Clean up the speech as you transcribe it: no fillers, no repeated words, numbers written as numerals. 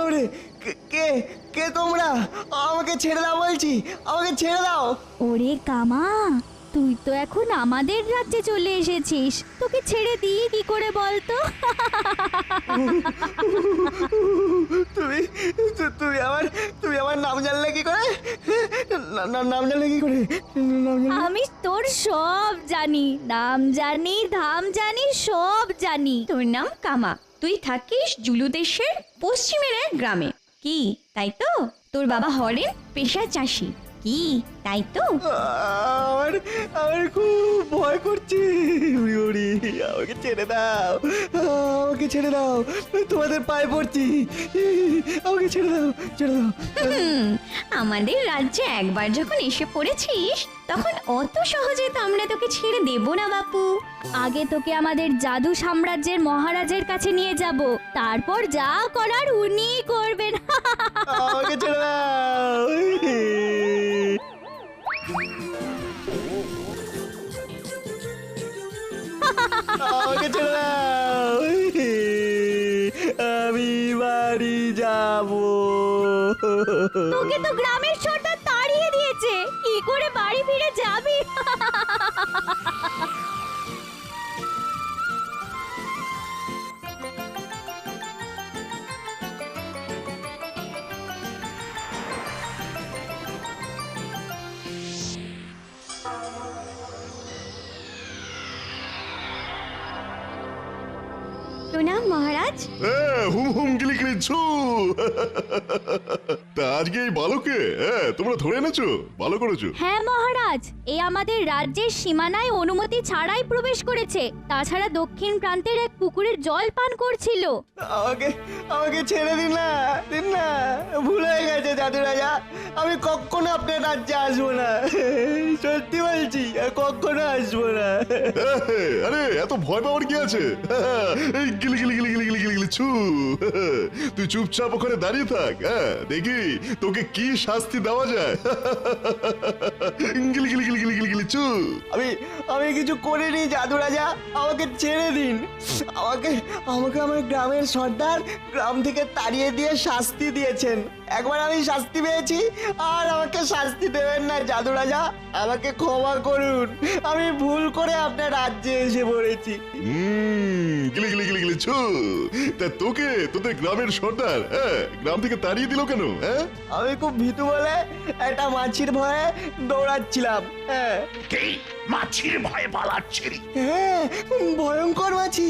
ওরে কে কে কে তোমরা? আমাকে ছেড়ে দাও বলছি, আমাকে ছেড়ে দাও। ওরে কামা, তুই তো এখন আমাদের রাজ্যে চলে এসেছিস, তোকে ছেড়ে দিই কি করে বলতো? তুমি তুমি আমার নাম জানলে কি করে? নাম জানলে কি করে? নাম জানলে? আমি তোর সব জানি, নাম জানি, ধাম জানি, সব জানি। তোর নাম কামা, তুই থাকিস জুলু দেশের পশ্চিমের এক গ্রামে। কি তাই তো? তোর বাবা হরেন পেশায় চাষি। কি তাই তো? আমার আমার খুব ভয় করছে। উড়ি, আমাকে ছেড়ে দাও, আমাকে ছেড়ে দাও, তোমাদের পায়ে পড়ছি, আমাকে ছেড়ে দাও, ছেড়ে দাও। আমাদের রাজ্যে একবার যখন এসে পড়েছিস তখন অত সহজে তো আমরা তোকে ছেড়ে দেব না বাপু। আগে তোকে আমাদের জাদু সাম্রাজ্যের মহারাজের কাছে নিয়ে যাব, তারপর যা করার উনিই করবেন। আমাকে ছেড়ে দাও। আমাকে ছেড়ে দাও, আমি বাড়ি যাব। তোকে তো গ্রামের সর্দার তাড়িয়ে দিয়েছে, কি করে বাড়ি ফিরে যাবি? প্রণাম মহারাজ। হুম হুম গিলি গিলি ছু। তা আজকে এই বালকে তোমরা ধরে এনেছো, ভালো করেছো। হ্যাঁ মহারাজ, এই আমাদের রাজ্যের সীমানায় অনুমতি ছাড়াই প্রবেশ করেছে, তাছাড়া দক্ষিণ প্রান্তের এক পুকুরের জল পান করছিল। আমাকে আমাকে ছেড়ে দিন না, দিন না, ভুল হয়ে গেছে জাদু রাজা, আমি কখনো আপনার রাজ্যে আসবো না, সত্যি বলছি, আর কখনো আসবো না। আরে এত ভয় পাওয়ার কি আছে? এই গিলি গিলি গিলি গিলি গিলি গিলি গিলি ছু। তুই চুপচাপ ওখানে দাঁড়িয়ে থাক, দেখি তোকে কি শাস্তি দেওয়া যায়। গিলি গিলি গিলি গিলি গিলি গিলি ছু। আমি আমি কিছু করিনি জাদু রাজা, আমাকে ছেড়ে দিন। আমাকে আমাকে আমার গ্রামের সর্দার গ্রাম থেকে তাড়িয়ে দিয়ে শাস্তি দিয়েছেন, একবার আমি শাস্তি পেয়েছি, আর আমাকে শাস্তি দেবেন না জাদু রাজা, আমাকে ক্ষমা করুন, আমি ভুল করে আপনার রাজ্যে এসে পড়েছি। গিলি গিলি গিলি গিলি ছু। তা তোকে তোদের গ্রামের সর্দার গ্রাম থেকে তাড়িয়ে দিল কেন? আমি খুব ভীতু বলে একটা মাছির ভয়ে দৌড়াচ্ছিলাম। হ্যাঁ কি মাছির ভয়ে পালাচ্ছিলি? হ্যাঁ, ভয়ঙ্কর মাছি।